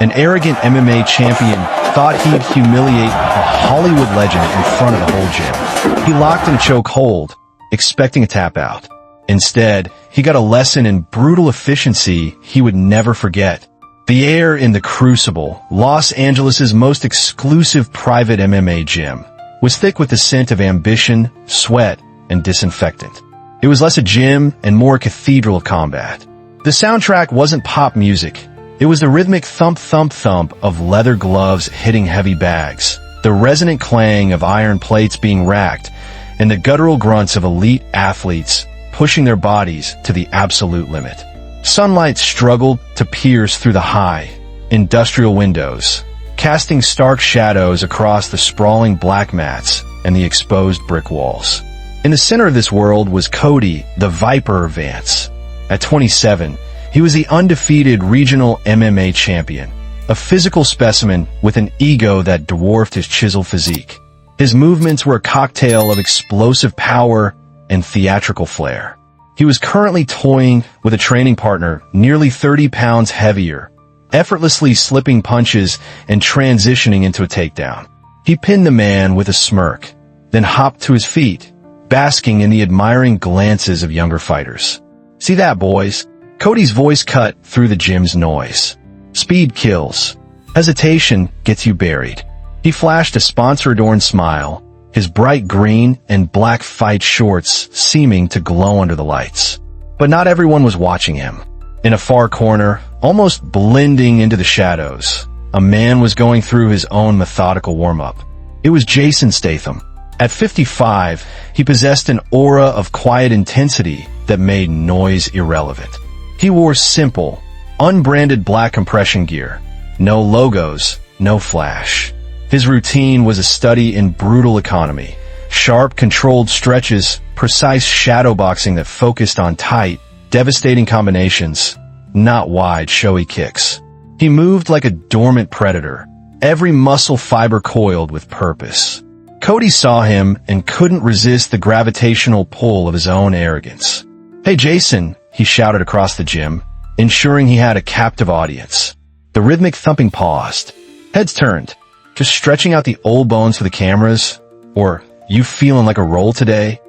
An arrogant MMA champion thought he'd humiliate a Hollywood legend in front of the whole gym. He locked in a choke hold, expecting a tap out. Instead, he got a lesson in brutal efficiency he would never forget. The air in the Crucible, Los Angeles' most exclusive private MMA gym, was thick with the scent of ambition, sweat, and disinfectant. It was less a gym and more a cathedral of combat. The soundtrack wasn't pop music. It was the rhythmic thump-thump-thump of leather gloves hitting heavy bags, the resonant clang of iron plates being racked, and the guttural grunts of elite athletes pushing their bodies to the absolute limit. Sunlight struggled to pierce through the high, industrial windows, casting stark shadows across the sprawling black mats and the exposed brick walls. In the center of this world was Cody, the Viper Vance. At 27, he was the undefeated regional MMA champion, a physical specimen with an ego that dwarfed his chiseled physique. His movements were a cocktail of explosive power and theatrical flair. He was currently toying with a training partner nearly 30 pounds heavier, effortlessly slipping punches and transitioning into a takedown. He pinned the man with a smirk, then hopped to his feet, basking in the admiring glances of younger fighters. "See that, boys?" Cody's voice cut through the gym's noise. "Speed kills. Hesitation gets you buried." He flashed a sponsor-adorned smile, his bright green and black fight shorts seeming to glow under the lights. But not everyone was watching him. In a far corner, almost blending into the shadows, a man was going through his own methodical warm-up. It was Jason Statham. At 55, he possessed an aura of quiet intensity that made noise irrelevant. He wore simple, unbranded black compression gear. No logos, no flash. His routine was a study in brutal economy. Sharp, controlled stretches, precise shadowboxing that focused on tight, devastating combinations, not wide, showy kicks. He moved like a dormant predator, every muscle fiber coiled with purpose. Cody saw him and couldn't resist the gravitational pull of his own arrogance. "Hey, Jason," he shouted across the gym, ensuring he had a captive audience. The rhythmic thumping paused. Heads turned, just stretching out the old bones for the cameras, or "You feeling like a roll today?"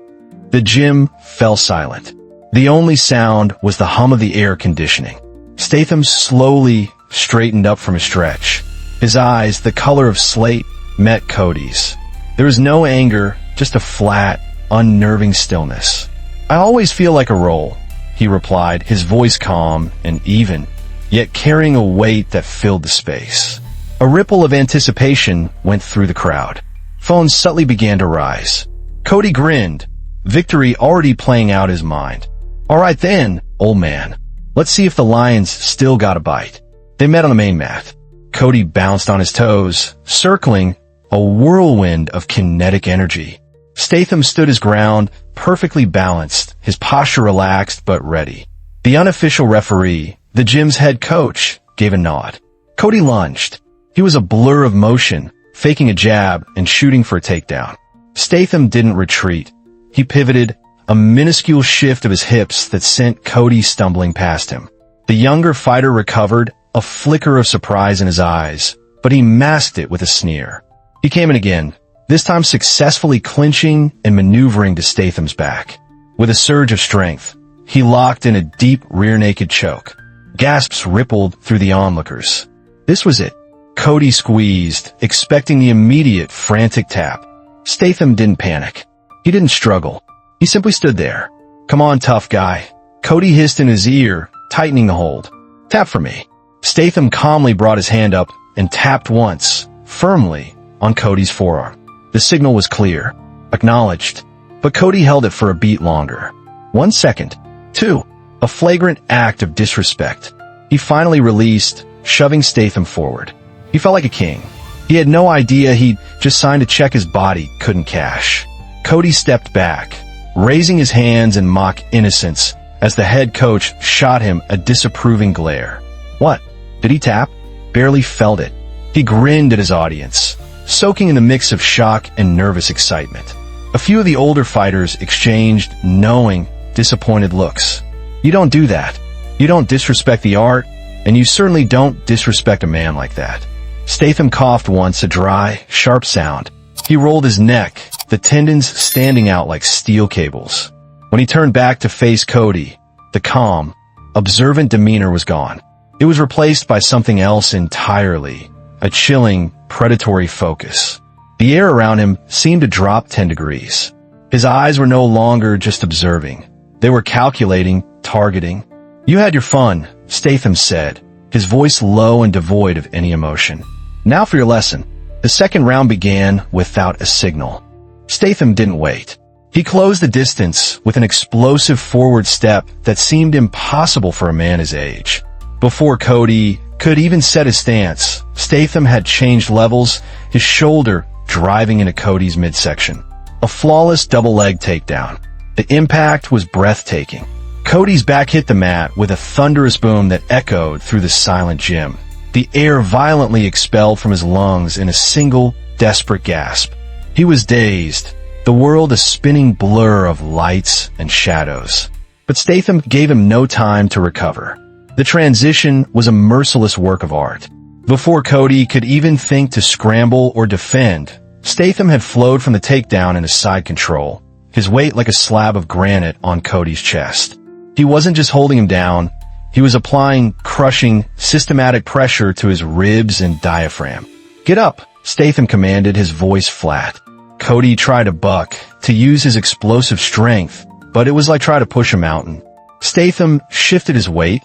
The gym fell silent. The only sound was the hum of the air conditioning. Statham slowly straightened up from his stretch. His eyes, the color of slate, met Cody's. There was no anger, just a flat, unnerving stillness. "I always feel like a roll," he replied, his voice calm and even, yet carrying a weight that filled the space. A ripple of anticipation went through the crowd. Phones subtly began to rise. Cody grinned, victory already playing out his mind. "All right then, old man. Let's see if the Lions still got a bite." They met on the main mat. Cody bounced on his toes, circling, a whirlwind of kinetic energy. Statham stood his ground, perfectly balanced, his posture relaxed but ready. The unofficial referee, the gym's head coach, gave a nod. Cody lunged. He was a blur of motion, faking a jab and shooting for a takedown. Statham didn't retreat. He pivoted, a minuscule shift of his hips that sent Cody stumbling past him. The younger fighter recovered, a flicker of surprise in his eyes, but he masked it with a sneer. He came in again, this time successfully clinching and maneuvering to Statham's back. With a surge of strength, he locked in a deep rear-naked choke. Gasps rippled through the onlookers. This was it. Cody squeezed, expecting the immediate, frantic tap. Statham didn't panic. He didn't struggle. He simply stood there. "Come on, tough guy." Cody hissed in his ear, tightening the hold. "Tap for me." Statham calmly brought his hand up and tapped once, firmly, on Cody's forearm. The signal was clear. Acknowledged. But Cody held it for a beat longer. 1 second. 2. A flagrant act of disrespect. He finally released, shoving Statham forward. He felt like a king. He had no idea he'd just signed a check his body couldn't cash. Cody stepped back, raising his hands in mock innocence as the head coach shot him a disapproving glare. What? Did he tap? Barely felt it. He grinned at his audience, soaking in the mix of shock and nervous excitement. A few of the older fighters exchanged knowing, disappointed looks. "You don't do that. You don't disrespect the art, and you certainly don't disrespect a man like that. Statham coughed once, a dry, sharp sound. He rolled his neck, the tendons standing out like steel cables. When he turned back to face Cody, the calm, observant demeanor was gone. It was replaced by something else entirely, a chilling, predatory focus. The air around him seemed to drop 10 degrees. His eyes were no longer just observing. They were calculating, targeting. "You had your fun," Statham said, his voice low and devoid of any emotion. "Now for your lesson." The second round began without a signal. Statham didn't wait. He closed the distance with an explosive forward step that seemed impossible for a man his age. Before Cody could even set his stance, Statham had changed levels, his shoulder driving into Cody's midsection. A flawless double-leg takedown. The impact was breathtaking. Cody's back hit the mat with a thunderous boom that echoed through the silent gym. The air violently expelled from his lungs in a single, desperate gasp. He was dazed, the world a spinning blur of lights and shadows. But Statham gave him no time to recover. The transition was a merciless work of art. Before Cody could even think to scramble or defend, Statham had flowed from the takedown into side control, his weight like a slab of granite on Cody's chest. He wasn't just holding him down, he was applying crushing, systematic pressure to his ribs and diaphragm. "Get up," Statham commanded, his voice flat. Cody tried to buck, to use his explosive strength, but it was like trying to push a mountain. Statham shifted his weight,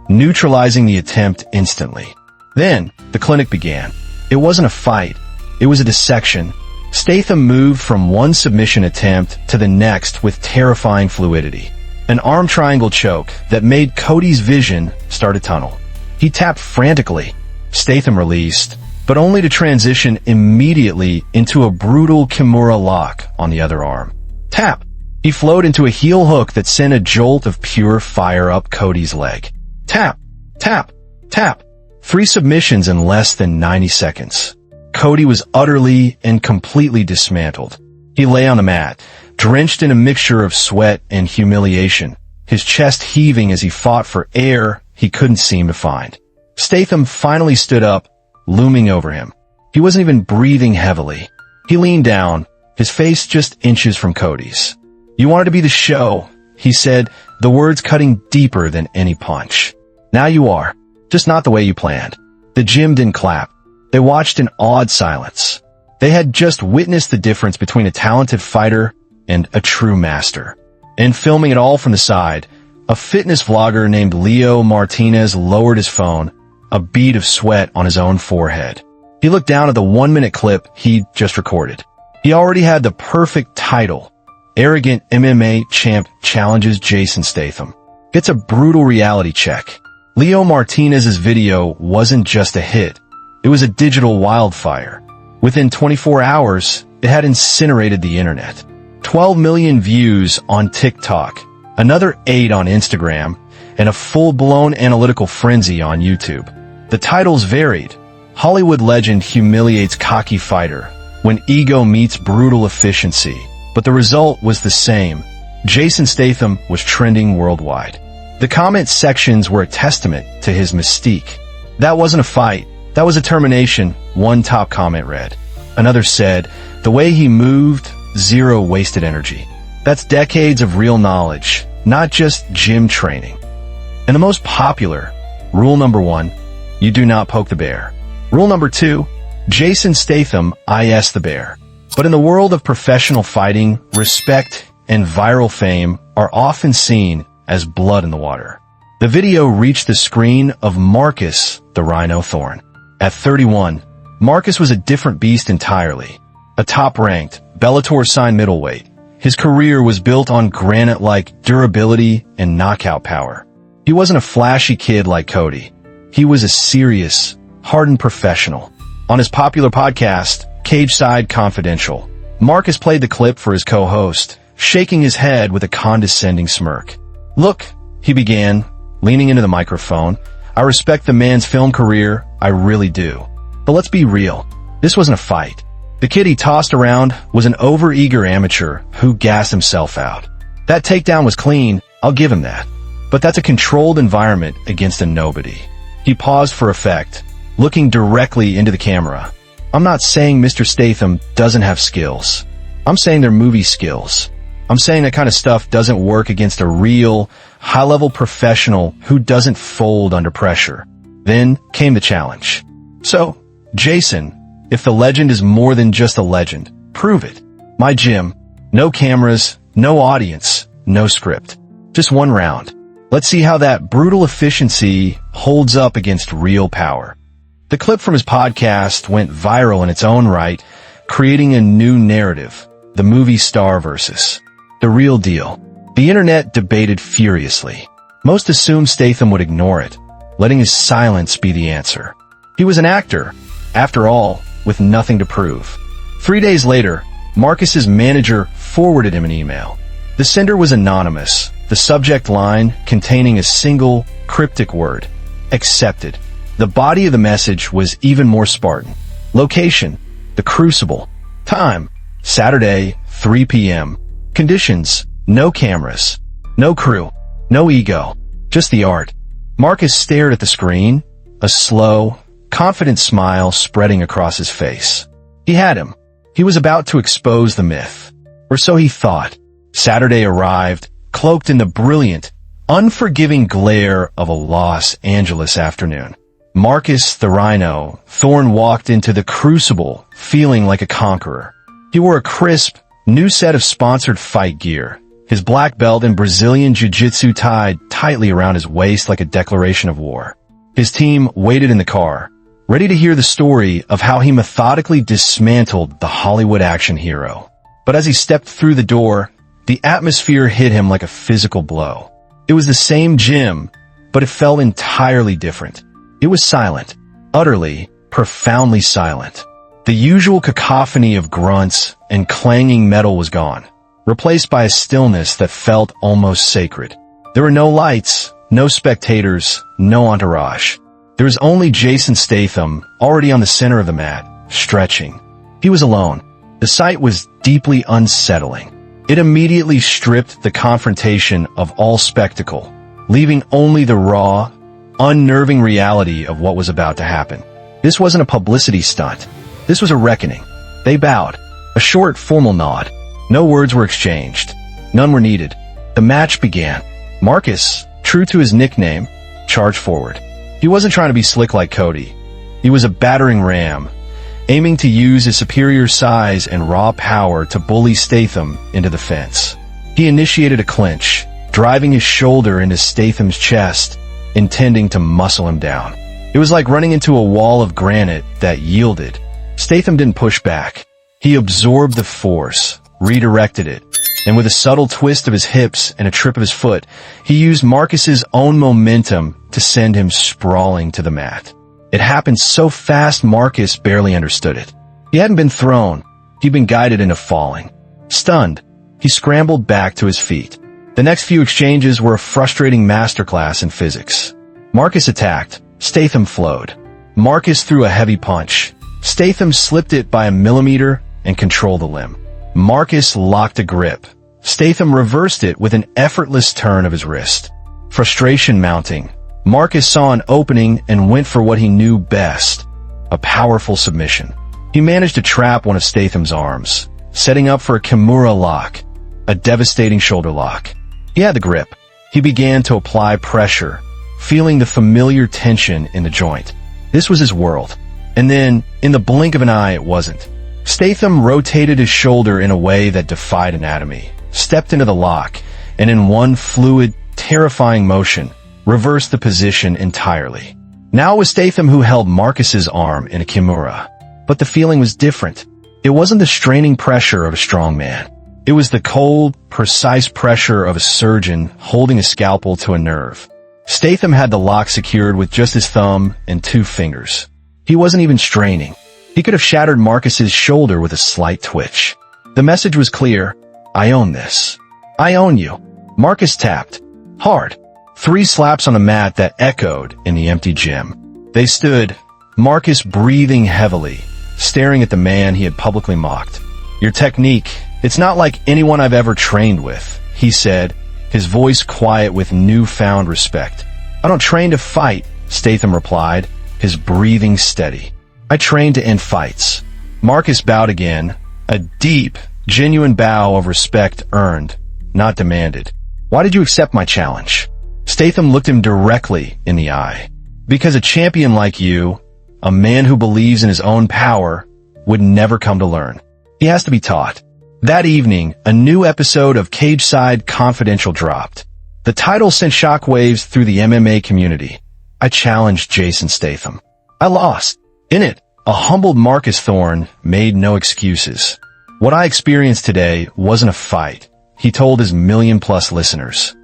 neutralizing the attempt instantly. Then, the clinic began. It wasn't a fight, it was a dissection. Statham moved from one submission attempt to the next with terrifying fluidity. An arm triangle choke that made Cody's vision start to tunnel. He tapped frantically. Statham released, but only to transition immediately into a brutal Kimura lock on the other arm. Tap! He flowed into a heel hook that sent a jolt of pure fire up Cody's leg. Tap! Tap! Tap! 3 submissions in less than 90 seconds. Cody was utterly and completely dismantled. He lay on the mat, drenched in a mixture of sweat and humiliation, his chest heaving as he fought for air he couldn't seem to find. Statham finally stood up, looming over him. He wasn't even breathing heavily. He leaned down, his face just inches from Cody's. "You wanted to be the show," he said, the words cutting deeper than any punch. "Now you are, just not the way you planned." The gym didn't clap. They watched in awed silence. They had just witnessed the difference between a talented fighter and a true master. And filming it all from the side, a fitness vlogger named Leo Martinez lowered his phone, a bead of sweat on his own forehead. He looked down at the 1-minute clip he'd just recorded. He already had the perfect title. Arrogant MMA Champ Challenges Jason Statham. It's a brutal reality check. Leo Martinez's video wasn't just a hit. It was a digital wildfire. Within 24 hours, it had incinerated the internet. 12 million views on TikTok, another 8 on Instagram, and a full-blown analytical frenzy on YouTube. The titles varied. Hollywood legend humiliates cocky fighter when ego meets brutal efficiency. But the result was the same. Jason Statham was trending worldwide. The comment sections were a testament to his mystique. "That wasn't a fight. That was a termination," one top comment read. Another said, "The way he moved, 0 wasted energy." That's decades of real knowledge, not just gym training. And the most popular, rule number 1, you do not poke the bear. Rule number 2, Jason Statham is the bear. But in the world of professional fighting, respect and viral fame are often seen as blood in the water. The video reached the screen of Marcus the Rhino Thorne. At 31, Marcus was a different beast entirely. A top-ranked, Bellator-signed middleweight, his career was built on granite-like durability and knockout power. He wasn't a flashy kid like Cody. He was a serious, hardened professional. On his popular podcast, Cageside Confidential, Marcus played the clip for his co-host, shaking his head with a condescending smirk. "Look," he began, leaning into the microphone, "I respect the man's film career, I really do. But let's be real, this wasn't a fight. The kid he tossed around was an overeager amateur who gassed himself out. That takedown was clean, I'll give him that. But that's a controlled environment against a nobody. He paused for effect, looking directly into the camera. I'm not saying Mr. Statham doesn't have skills. I'm saying they're movie skills. I'm saying that kind of stuff doesn't work against a real, high-level professional who doesn't fold under pressure. Then came the challenge. So, Jason, if the legend is more than just a legend, prove it. My gym, no cameras, no audience, no script. Just one round. Let's see how that brutal efficiency holds up against real power. The clip from his podcast went viral in its own right, creating a new narrative, the movie star versus the real deal. The internet debated furiously. Most assumed Statham would ignore it, letting his silence be the answer. He was an actor, after all, with nothing to prove. 3 days later, Marcus's manager forwarded him an email. The sender was anonymous, the subject line containing a single, cryptic word: accepted. The body of the message was even more Spartan. Location: the Crucible. Time: Saturday, 3 p.m. Conditions: no cameras, no crew, no ego, just the art. Marcus stared at the screen, a slow, confident smile spreading across his face. He had him. He was about to expose the myth. Or so he thought. Saturday arrived, cloaked in the brilliant, unforgiving glare of a Los Angeles afternoon. Marcus the Rhino Thorne walked into the Crucible feeling like a conqueror. He wore a crisp, new set of sponsored fight gear, his black belt and Brazilian jiu-jitsu tied tightly around his waist like a declaration of war. His team waited in the car, ready to hear the story of how he methodically dismantled the Hollywood action hero. But as he stepped through the door, the atmosphere hit him like a physical blow. It was the same gym, but it felt entirely different. It was silent, utterly, profoundly silent. The usual cacophony of grunts and clanging metal was gone, replaced by a stillness that felt almost sacred. There were no lights, no spectators, no entourage. There was only Jason Statham, already on the center of the mat, stretching. He was alone. The sight was deeply unsettling. It immediately stripped the confrontation of all spectacle, leaving only the raw, unnerving reality of what was about to happen. This wasn't a publicity stunt. This was a reckoning. They bowed. A short, formal nod. No words were exchanged. None were needed. The match began. Marcus, true to his nickname, charged forward. He wasn't trying to be slick like Cody. He was a battering ram, aiming to use his superior size and raw power to bully Statham into the fence. He initiated a clinch, driving his shoulder into Statham's chest, intending to muscle him down. It was like running into a wall of granite that yielded. Statham didn't push back. He absorbed the force, redirected it, and with a subtle twist of his hips and a trip of his foot, he used Marcus's own momentum to send him sprawling to the mat. It happened so fast Marcus barely understood it. He hadn't been thrown. He'd been guided into falling. Stunned, he scrambled back to his feet. The next few exchanges were a frustrating masterclass in physics. Marcus attacked. Statham flowed. Marcus threw a heavy punch. Statham slipped it by a millimeter and controlled the limb. Marcus locked a grip. Statham reversed it with an effortless turn of his wrist. Frustration mounting, Marcus saw an opening and went for what he knew best, a powerful submission. He managed to trap one of Statham's arms, setting up for a Kimura lock, a devastating shoulder lock. He had the grip. He began to apply pressure, feeling the familiar tension in the joint. This was his world. And then, in the blink of an eye, it wasn't. Statham rotated his shoulder in a way that defied anatomy, stepped into the lock, and in one fluid, terrifying motion, reversed the position entirely. Now it was Statham who held Marcus's arm in a Kimura. But the feeling was different. It wasn't the straining pressure of a strong man. It was the cold, precise pressure of a surgeon holding a scalpel to a nerve. Statham had the lock secured with just his thumb and 2 fingers. He wasn't even straining. He could have shattered Marcus's shoulder with a slight twitch. The message was clear. I own this. I own you. Marcus tapped. Hard. 3 slaps on the mat that echoed in the empty gym. They stood, Marcus breathing heavily, staring at the man he had publicly mocked. Your technique, it's not like anyone I've ever trained with, he said, his voice quiet with newfound respect. I don't train to fight, Statham replied, his breathing steady. I trained to end fights. Marcus bowed again, a deep, genuine bow of respect earned, not demanded. Why did you accept my challenge? Statham looked him directly in the eye. Because a champion like you, a man who believes in his own power, would never come to learn. He has to be taught. That evening, a new episode of Cageside Confidential dropped. The title sent shockwaves through the MMA community. I challenged Jason Statham. I lost. In it, a humbled Marcus Thorne made no excuses. What I experienced today wasn't a fight, he told his million-plus listeners.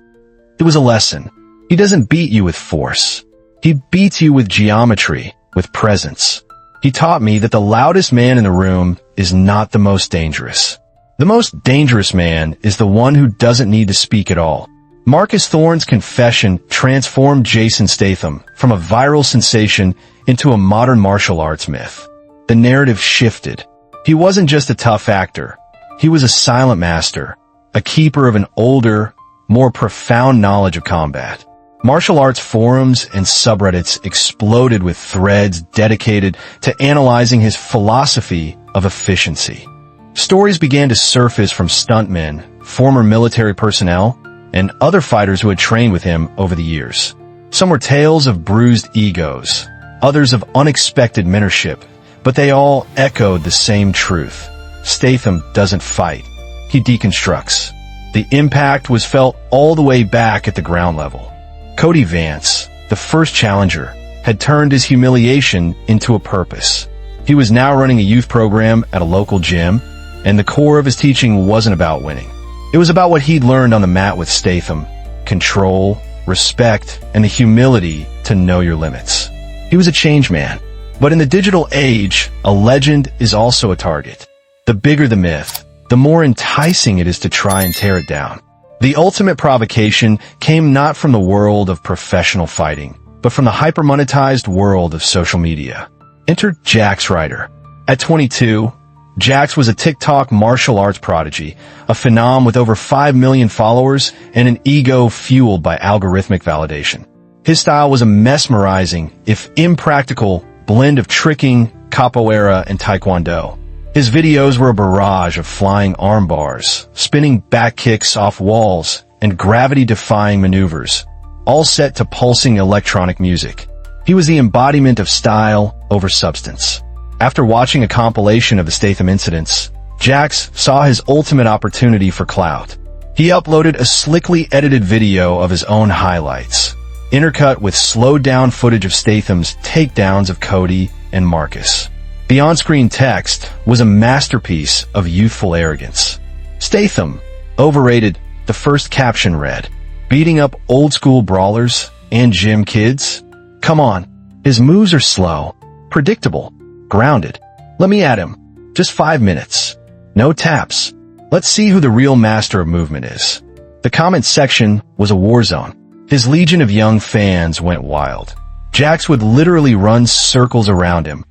It was a lesson. He doesn't beat you with force. He beats you with geometry, with presence. He taught me that the loudest man in the room is not the most dangerous. The most dangerous man is the one who doesn't need to speak at all. Marcus Thorne's confession transformed Jason Statham from a viral sensation into a modern martial arts myth. The narrative shifted. He wasn't just a tough actor. He was a silent master, a keeper of an older, more profound knowledge of combat. Martial arts forums and subreddits exploded with threads dedicated to analyzing his philosophy of efficiency. Stories began to surface from stuntmen, former military personnel, and other fighters who had trained with him over the years. Some were tales of bruised egos, others of unexpected mentorship, but they all echoed the same truth. Statham doesn't fight. He deconstructs. The impact was felt all the way back at the ground level. Cody Vance, the first challenger, had turned his humiliation into a purpose. He was now running a youth program at a local gym, and the core of his teaching wasn't about winning. It was about what he'd learned on the mat with Statham: control, respect, and the humility to know your limits. He was a change man. But in the digital age, a legend is also a target. The bigger the myth, the more enticing it is to try and tear it down. The ultimate provocation came not from the world of professional fighting, but from the hyper-monetized world of social media. Enter Jax Ryder. At 22, Jax was a TikTok martial arts prodigy, a phenom with over 5 million followers and an ego fueled by algorithmic validation. His style was a mesmerizing, if impractical, blend of tricking, capoeira, and taekwondo. His videos were a barrage of flying arm bars, spinning back kicks off walls, and gravity-defying maneuvers, all set to pulsing electronic music. He was the embodiment of style over substance. After watching a compilation of the Statham incidents, Jax saw his ultimate opportunity for clout. He uploaded a slickly edited video of his own highlights, intercut with slowed-down footage of Statham's takedowns of Cody and Marcus. The on-screen text was a masterpiece of youthful arrogance. Statham, overrated, the first caption read, beating up old-school brawlers and gym kids? Come on, his moves are slow, predictable, grounded. Let me at him. Just 5 minutes. No taps. Let's see who the real master of movement is. The comment section was a war zone. His legion of young fans went wild. Jax would literally run circles around him.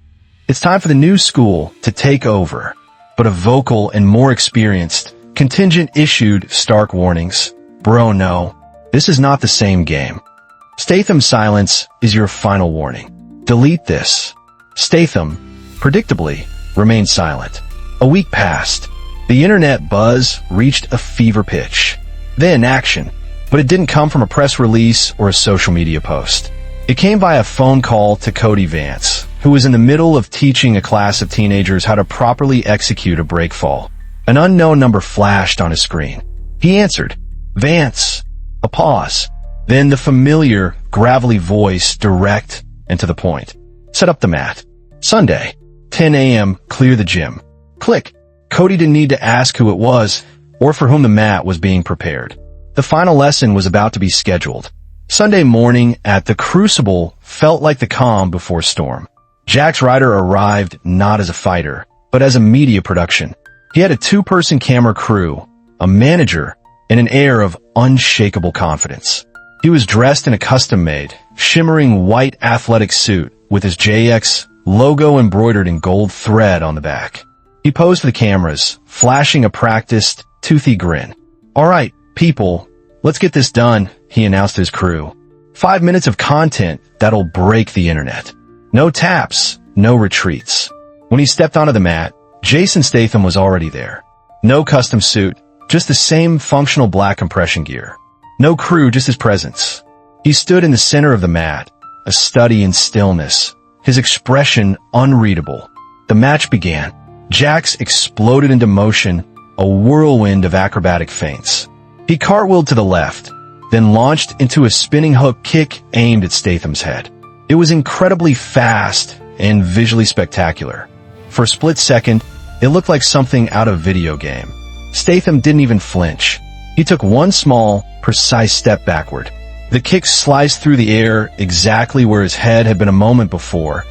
It's time for the new school to take over. But a vocal and more experienced contingent issued stark warnings. Bro, no. This is not the same game. Statham's silence is your final warning. Delete this. Statham, predictably, remained silent. A week passed. The internet buzz reached a fever pitch. Then action. But it didn't come from a press release or a social media post. It came via a phone call to Cody Vance, who was in the middle of teaching a class of teenagers how to properly execute a breakfall. An unknown number flashed on his screen. He answered, Vance. A pause. Then the familiar, gravelly voice, direct and to the point. Set up the mat. Sunday, 10 a.m., clear the gym. Click. Cody didn't need to ask who it was or for whom the mat was being prepared. The final lesson was about to be scheduled. Sunday morning at the Crucible felt like the calm before storm. Jax Ryder arrived not as a fighter, but as a media production. He had a 2-person camera crew, a manager, and an air of unshakable confidence. He was dressed in a custom-made, shimmering white athletic suit with his JX logo embroidered in gold thread on the back. He posed for the cameras, flashing a practiced, toothy grin. All right, people, let's get this done, he announced to his crew. 5 minutes of content that'll break the internet. No taps, no retreats. When he stepped onto the mat, Jason Statham was already there. No custom suit, just the same functional black compression gear. No crew, just his presence. He stood in the center of the mat, a study in stillness, his expression unreadable. The match began. Jax exploded into motion, a whirlwind of acrobatic feints. He cartwheeled to the left, then launched into a spinning hook kick aimed at Statham's head. It was incredibly fast and visually spectacular. For a split second, it looked like something out of a video game. Statham didn't even flinch. He took one small, precise step backward. The kick sliced through the air exactly where his head had been a moment before,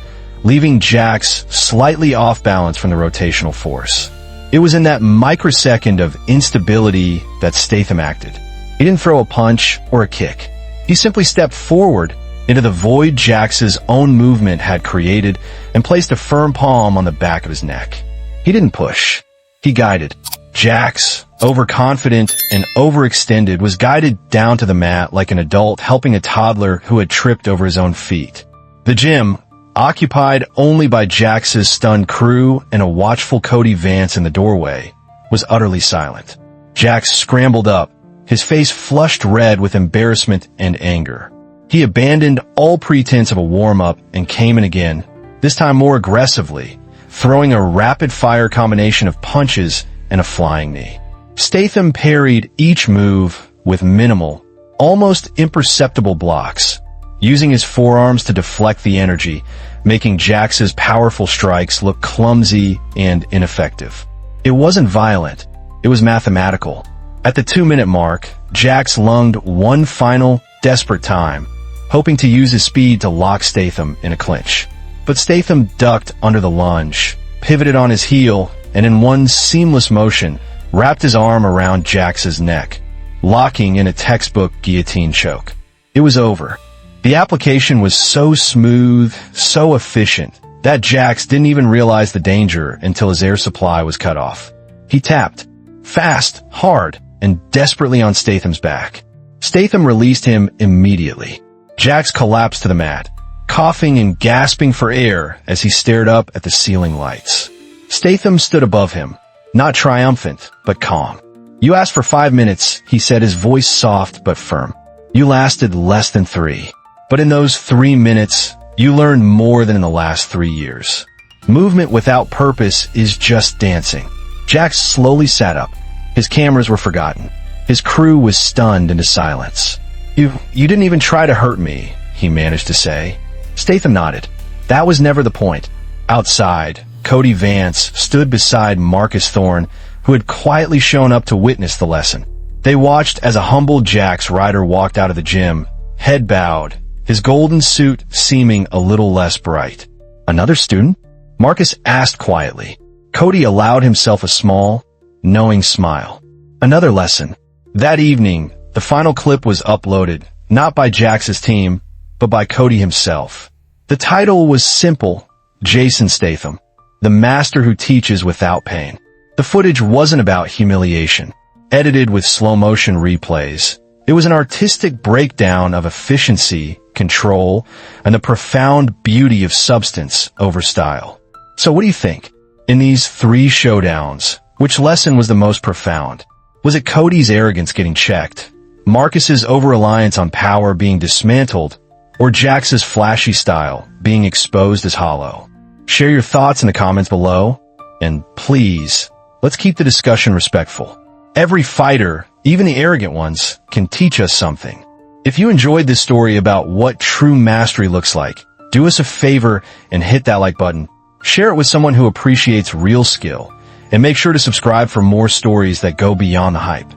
leaving Jax slightly off balance from the rotational force. It was in that microsecond of instability that Statham acted. He didn't throw a punch or a kick. He simply stepped forward into the void Jax's own movement had created and placed a firm palm on the back of his neck. He didn't push. He guided. Jax, overconfident and overextended, was guided down to the mat like an adult helping a toddler who had tripped over his own feet. The gym, occupied only by Jax's stunned crew and a watchful Cody Vance in the doorway, was utterly silent. Jax scrambled up, his face flushed red with embarrassment and anger. He abandoned all pretense of a warm-up and came in again, this time more aggressively, throwing a rapid-fire combination of punches and a flying knee. Statham parried each move with minimal, almost imperceptible blocks, using his forearms to deflect the energy, making Jax's powerful strikes look clumsy and ineffective. It wasn't violent, it was mathematical. At the 2-minute mark, Jax lunged one final, desperate time, hoping to use his speed to lock Statham in a clinch. But Statham ducked under the lunge, pivoted on his heel, and in one seamless motion, wrapped his arm around Jax's neck, locking in a textbook guillotine choke. It was over. The application was so smooth, so efficient, that Jax didn't even realize the danger until his air supply was cut off. He tapped, fast, hard, and desperately on Statham's back. Statham released him immediately. Jax collapsed to the mat, coughing and gasping for air as he stared up at the ceiling lights. Statham stood above him, not triumphant, but calm. "You asked for 5 minutes," he said, his voice soft but firm. "You lasted less than 3. But in those 3 minutes, you learned more than in the last 3 years. Movement without purpose is just dancing." Jax slowly sat up. His cameras were forgotten. His crew was stunned into silence. You didn't even try to hurt me," he managed to say. Statham nodded. That was never the point. Outside, Cody Vance stood beside Marcus Thorne, who had quietly shown up to witness the lesson. They watched as a humble Jax rider walked out of the gym, head bowed, his golden suit seeming a little less bright. "Another student?" Marcus asked quietly. Cody allowed himself a small, knowing smile. "Another lesson." That evening, the final clip was uploaded, not by Jax's team, but by Cody himself. The title was simple: Jason Statham, the master who teaches without pain. The footage wasn't about humiliation, edited with slow-motion replays. It was an artistic breakdown of efficiency, control, and the profound beauty of substance over style. So what do you think? In these 3 showdowns, which lesson was the most profound? Was it Cody's arrogance getting checked, Marcus's over-reliance on power being dismantled, or Jax's flashy style being exposed as hollow? Share your thoughts in the comments below, and please, let's keep the discussion respectful. Every fighter, even the arrogant ones, can teach us something. If you enjoyed this story about what true mastery looks like, do us a favor and hit that like button. Share it with someone who appreciates real skill, and make sure to subscribe for more stories that go beyond the hype.